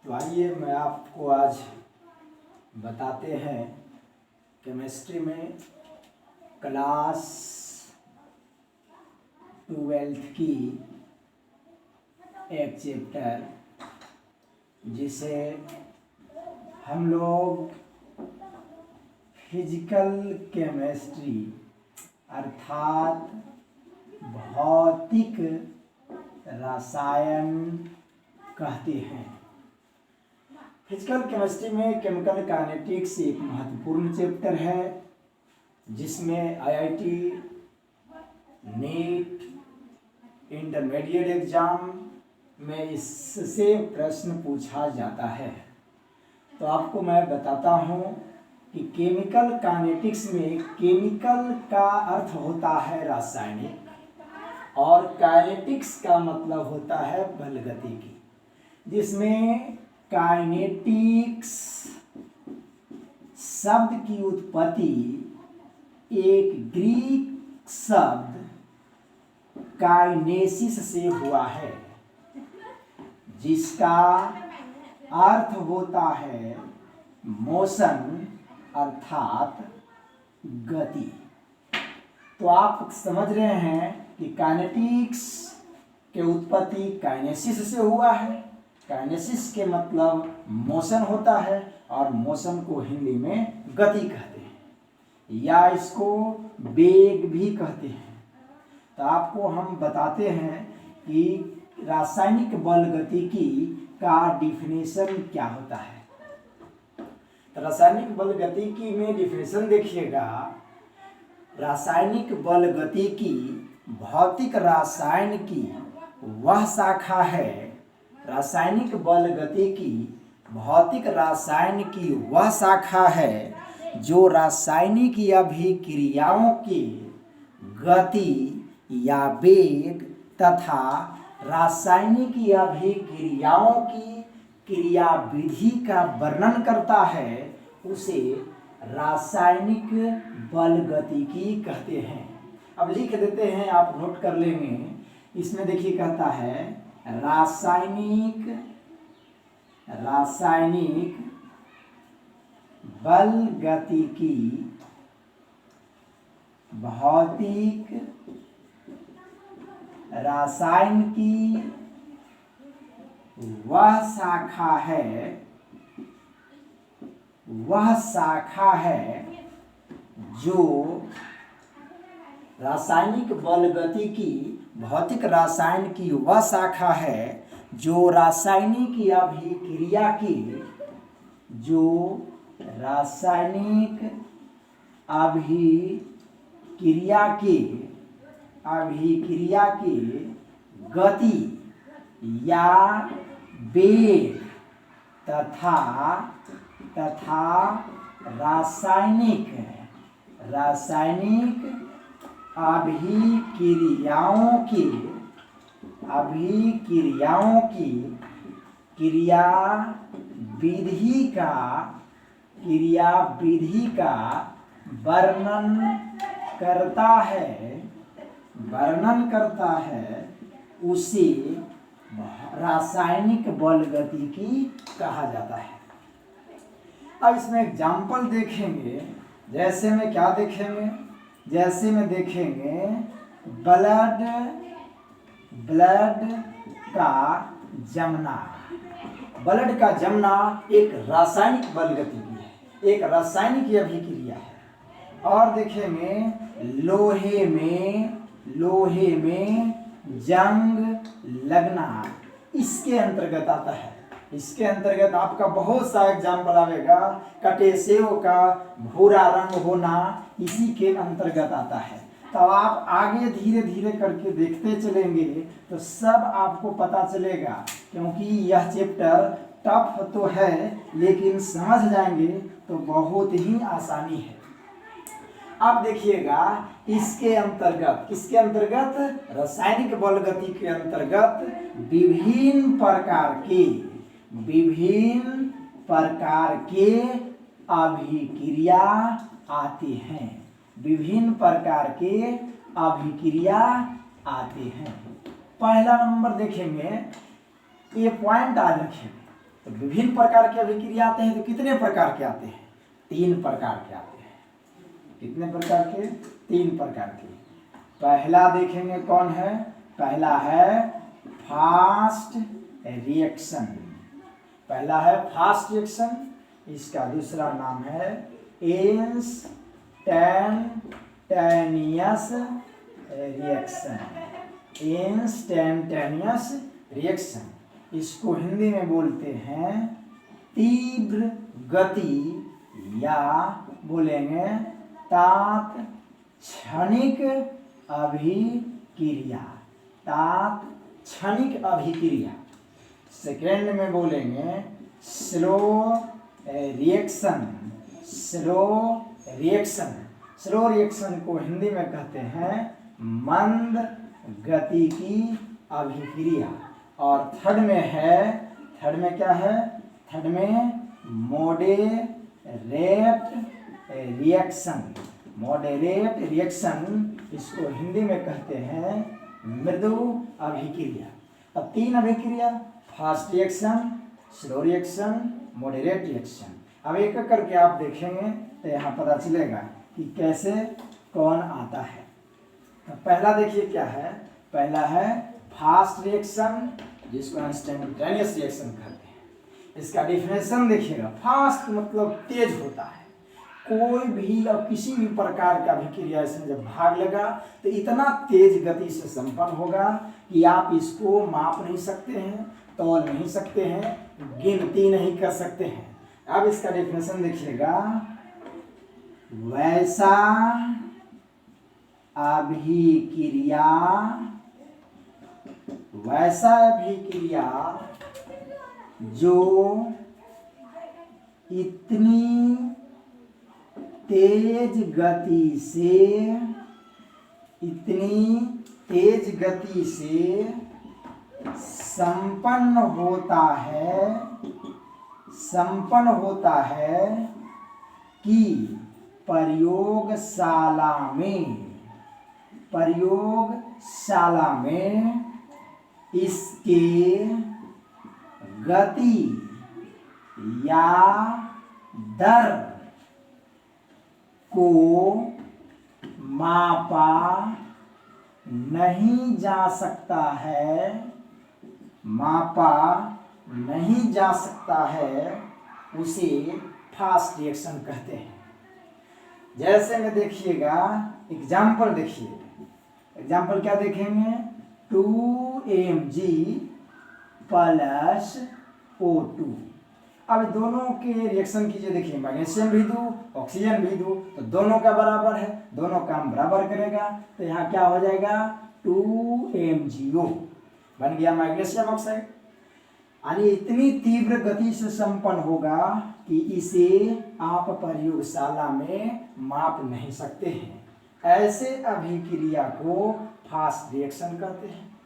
तो आइए मैं आपको आज बताते हैं केमिस्ट्री में क्लास 12th की एक चैप्टर जिसे हम लोग फिजिकल केमिस्ट्री अर्थात भौतिक रसायन कहते हैं। फिजिकल केमिस्ट्री में केमिकल काइनेटिक्स एक महत्वपूर्ण चैप्टर है जिसमें आईआईटी, नीट, इंटरमीडिएट एग्जाम में इससे प्रश्न पूछा जाता है। तो आपको मैं बताता हूँ कि केमिकल काइनेटिक्स में केमिकल का अर्थ होता है रासायनिक और काइनेटिक्स का मतलब होता है बल गतिकी, जिसमें काइनेटिक्स शब्द की उत्पत्ति एक ग्रीक शब्द काइनेसिस से हुआ है, जिसका अर्थ होता है मोशन अर्थात गति। तो आप समझ रहे हैं कि काइनेटिक्स के उत्पत्ति काइनेसिस से हुआ है। काइनेसिस के मतलब मोशन होता है और मोशन को हिंदी में गति कहते हैं या इसको वेग भी कहते हैं। तो आपको हम बताते हैं कि रासायनिक बल गतिकी का डिफिनेशन क्या होता है। तो रासायनिक बल गतिकी में डिफिनेशन देखिएगा। रासायनिक बल गतिकी भौतिक रसायन की वह शाखा है। रासायनिक बल गतिकी भौतिक रसायन की वह शाखा है जो रासायनिक अभिक्रियाओं की गति या वेग तथा रासायनिक अभिक्रियाओं की क्रियाविधि का वर्णन करता है, उसे रासायनिक बल गतिकी कहते हैं। अब लिख देते हैं, आप नोट कर लेंगे। इसमें देखिए कहता है रासायनिक बल गतिकी भौतिक रसायन की वह शाखा है जो रासायनिक बल गतिकी भौतिक रसायन की वह शाखा है जो रासायनिक अभिक्रिया की गति या वेग तथा रासायनिक अभिक्रियाओं की क्रियाविधि का वर्णन करता है, उसे रासायनिक बल गतिकी कहा जाता है। अब इसमें एग्जाम्पल देखेंगे। जैसे में क्या देखेंगे? जैसे में देखेंगे ब्लड का जमना। ब्लड का जमना एक रासायनिक बल गतिकी है, एक रासायनिक अभिक्रिया है। और देखेंगे लोहे में जंग लगना, इसके अंतर्गत आता है। इसके अंतर्गत आपका बहुत सा एग्जाम्पल आवेगा। कटे सेव का भूरा रंग होना इसी के अंतर्गत आता है। तो आप आगे धीरे धीरे करके देखते चलेंगे तो सब आपको पता चलेगा, क्योंकि यह चैप्टर टफ तो है लेकिन समझ जाएंगे तो बहुत ही आसानी है। अब देखिएगा इसके अंतर्गत, किसके अंतर्गत? रासायनिक बल गति के अंतर्गत विभिन्न प्रकार के अभिक्रिया आते हैं। विभिन्न प्रकार के अभिक्रिया आते हैं। पहला नंबर देखेंगे, ये पॉइंट आज रखेंगे। तो विभिन्न प्रकार के अभिक्रिया आते हैं तो कितने प्रकार के आते हैं? 3 प्रकार के आते हैं। कितने प्रकार के? 3 प्रकार के। पहला देखेंगे कौन है? पहला है फास्ट रिएक्शन। पहला है फास्ट रिएक्शन, इसका दूसरा नाम है इंस्टैंटेनियस रिएक्शन। इंस्टैंटेनियस रिएक्शन, इसको हिंदी में बोलते हैं तीव्र गति या बोलेंगे तात्क्षणिक अभिक्रिया। तात्क्षणिक अभिक्रिया। सेकेंड में बोलेंगे slow reaction. Slow reaction, slow reaction को हिंदी में कहते हैं मंद गति की अभिक्रिया। और थर्ड में है, थर्ड में क्या है? थर्ड में मॉडरेट रिएक्शन। मॉडरेट रिएक्शन, इसको हिंदी में कहते हैं मृदु अभिक्रिया। अब 3 अभिक्रिया, fast reaction, slow reaction, moderate reaction. अब एक एक करके आप देखेंगे तो यहाँ पता चलेगा कि कैसे कौन आता है। तो पहला देखिए क्या है? पहला है फास्ट रिएक्शन, जिसको इंस्टैंटेनियस रिएक्शन कहते हैं। इसका डिफिनेशन देखिएगा। फास्ट मतलब तेज होता है। कोई भी और किसी भी प्रकार का अभिक्रिया इसमें जब भाग लेगा तो इतना तेज गति से संपन्न होगा कि आप इसको माप नहीं सकते हैं, तौल नहीं सकते हैं, गिनती नहीं कर सकते हैं। अब इसका डेफिनेशन देखिएगा। वैसा अभिक्रिया, वैसा अभिक्रिया जो इतनी तेज गति से, इतनी तेज गति से संपन्न होता है कि प्रयोगशाला में इसके गति या दर को मापा नहीं जा सकता है, मापा नहीं जा सकता है, उसे फास्ट रिएक्शन कहते हैं। जैसे में देखिएगा, एग्जाम्पल देखिए। एग्जाम्पल क्या देखेंगे? 2Mg + O2। अब दोनों के रिएक्शन कीजिए। देखिए, मैग्नीशियम भी दूं, ऑक्सीजन भी दूं, तो दोनों का बराबर है, दोनों काम बराबर करेगा। तो यहाँ क्या हो जाएगा? 2MgO बन गया मैग्नीशियम ऑक्साइड। यानी इतनी तीव्र गति से संपन्न होगा कि इसे आप प्रयोगशाला में माप नहीं सकते हैं। ऐसे अभिक्रिया को फास्ट रिएक्शन कहते हैं।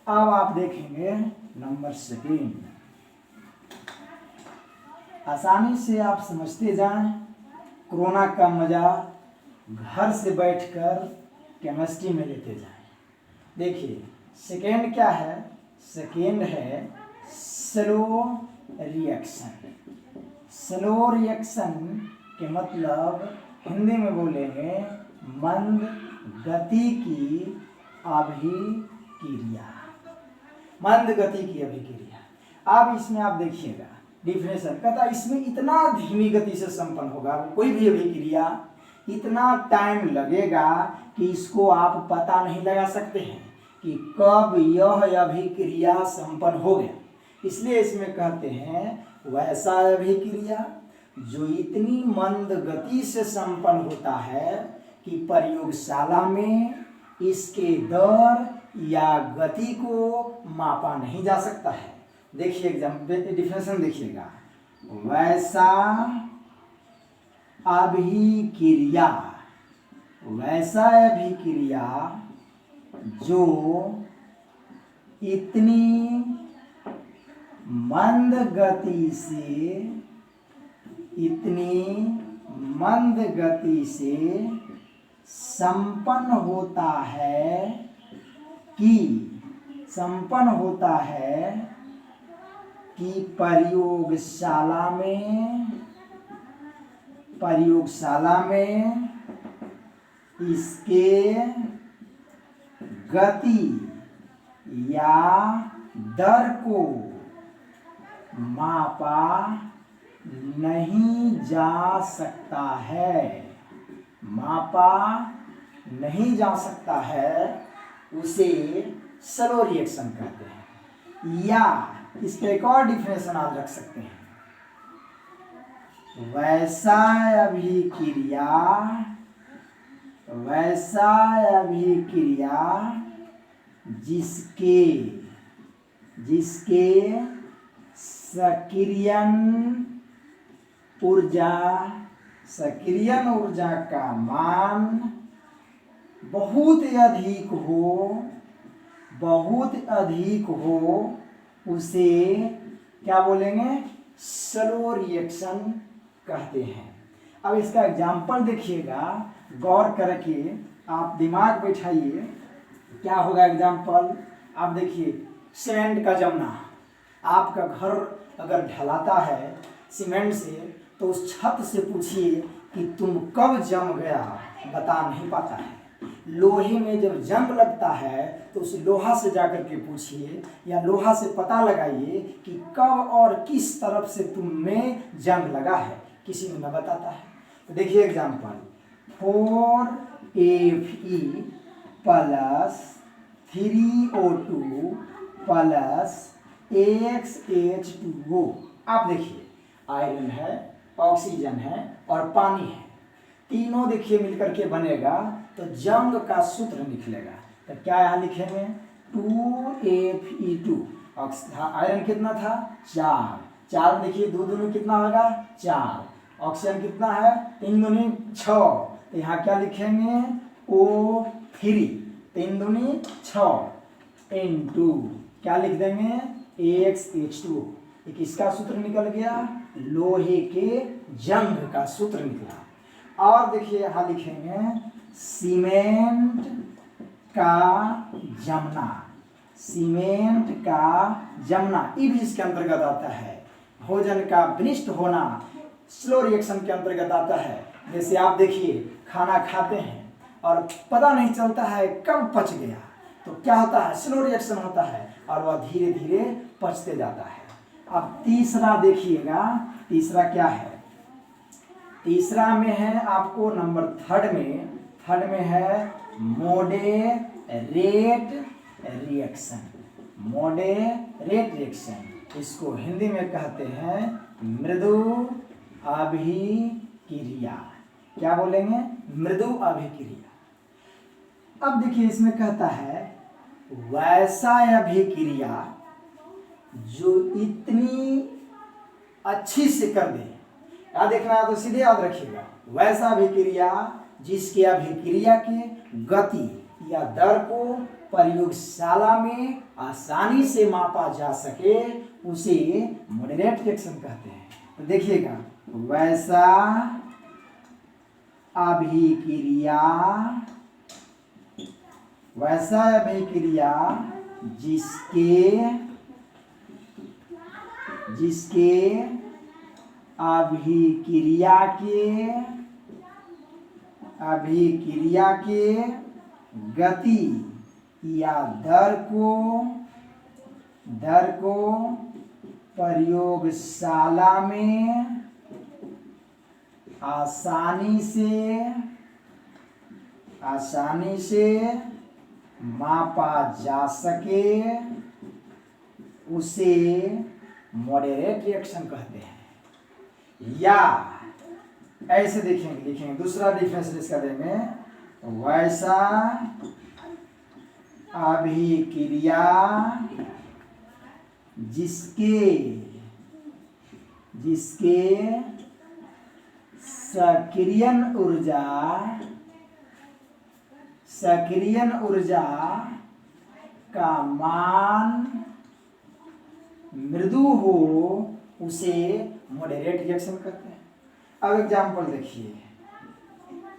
अब आप देखेंगे नंबर 2। आसानी से आप समझते जाएं। कोरोना का मजा घर से बैठकर केमिस्ट्री में लेते जाएं। देखिए, सेकेंड क्या है? सेकेंड है स्लो रिएक्शन। स्लो रिएक्शन के मतलब हिंदी में बोलेंगे मंद गति की अभिक्रिया। मंद गति की अभिक्रिया। अब इसमें आप देखिएगा डिफिनेशन कहता है इसमें इतना धीमी गति से संपन्न होगा, कोई भी अभिक्रिया इतना टाइम लगेगा कि इसको आप पता नहीं लगा सकते हैं कि कब यह अभिक्रिया संपन्न हो गया। इसलिए इसमें कहते हैं वैसा अभिक्रिया जो इतनी मंद गति से संपन्न होता है कि प्रयोगशाला में इसके दर या गति को मापा नहीं जा सकता है। देखिए डिफिनेशन देखिएगा। वैसा अभिक्रिया, वैसा अभिक्रिया जो इतनी मंद गति से, इतनी मंद गति से संपन्न होता है कि, संपन्न होता है कि प्रयोगशाला में इसके गति या दर को मापा नहीं जा सकता है। मापा नहीं जा सकता है, उसे स्लो रिएक्शन कहते हैं। या इसका एक और डिफिनेशन आप रख सकते हैं, वैसा अभिक्रिया जिसके सक्रियन ऊर्जा का मान बहुत अधिक हो उसे क्या बोलेंगे? स्लो रिएक्शन कहते हैं। अब इसका एग्जाम्पल देखिएगा, गौर करके आप दिमाग बैठाइए, क्या होगा एग्जाम्पल। आप देखिए, सीमेंट का जमना। आपका घर अगर ढलाता है सीमेंट से, तो उस छत से पूछिए कि तुम कब जम गया, बता नहीं पाता है। लोहे में जब जंग लगता है तो उस लोहा से जाकर के पूछिए, या लोहा से पता लगाइए कि कब और किस तरफ से तुम में जंग लगा है, किसी में न बताता है। तो देखिए example, 4Fe plus 3O2 plus XH2O। आप देखिए, आयरन है, ऑक्सीजन है और पानी है, तीनों देखिए मिलकर के बनेगा तो जंग का सूत्र निकलेगा। तो क्या यहाँ लिखेंगे? 2Fe2। आयरन कितना था? 4 देखिए, 2 दूनी कितना होगा? 4। ऑक्सीजन कितना है? 3 दूनी 6। तो यहाँ क्या लिखेंगे? O3। 3 दूनी 6 इनटू क्या लिख देंगे? XH2। ये किसका सूत्र निकल गया? लोहे के जंग का सूत्र निकला। और देखिए यहाँ लिखेंगे सीमेंट का जमना, ये भी इसके अंतर्गत आता है। भोजन का विनिष्ट होना स्लो रिएक्शन के अंतर्गत आता है। जैसे आप देखिए, खाना खाते हैं और पता नहीं चलता है कब पच गया, तो क्या होता है? स्लो रिएक्शन होता है और वह धीरे धीरे पचते जाता है। अब तीसरा देखिएगा, तीसरा क्या है? तीसरा में है आपको नंबर थर्ड में है मॉडरेट रिएक्शन। इसको हिंदी में कहते हैं मृदु अभिक्रिया। क्या बोलेंगे? मृदु अभिक्रिया। अब देखिए, इसमें कहता है वैसा अभिक्रिया जो इतनी अच्छी से कर दे। याद देखना है तो सीधे याद रखिएगा, वैसा अभिक्रिया जिसके अभिक्रिया के गति या दर को प्रयोगशाला में आसानी से मापा जा सके, उसे मॉडरेट रिएक्शन कहते हैं। तो देखिएगा, वैसा अभिक्रिया जिसके अभिक्रिया के गति या दर को प्रयोगशाला में आसानी से मापा जा सके, उसे मॉडरेट रिएक्शन कहते हैं। या ऐसे लिखेंगे दूसरा डिफरेंस इसका देंगे, वैसा अभिक्रिया जिसके सक्रियन ऊर्जा का मान मृदु हो, उसे मॉडरेट रिएक्शन कहते हैं। अब एग्जाम्पल देखिए,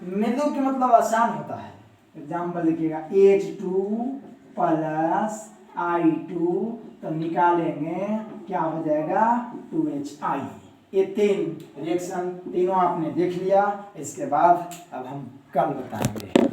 मृदु के मतलब आसान होता है। एग्जाम्पल देखिएगा, H2 प्लस I2 तो निकालेंगे क्या हो जाएगा 2HI। ये 3 रिएक्शन तीनों आपने देख लिया। इसके बाद अब हम कल बताएंगे।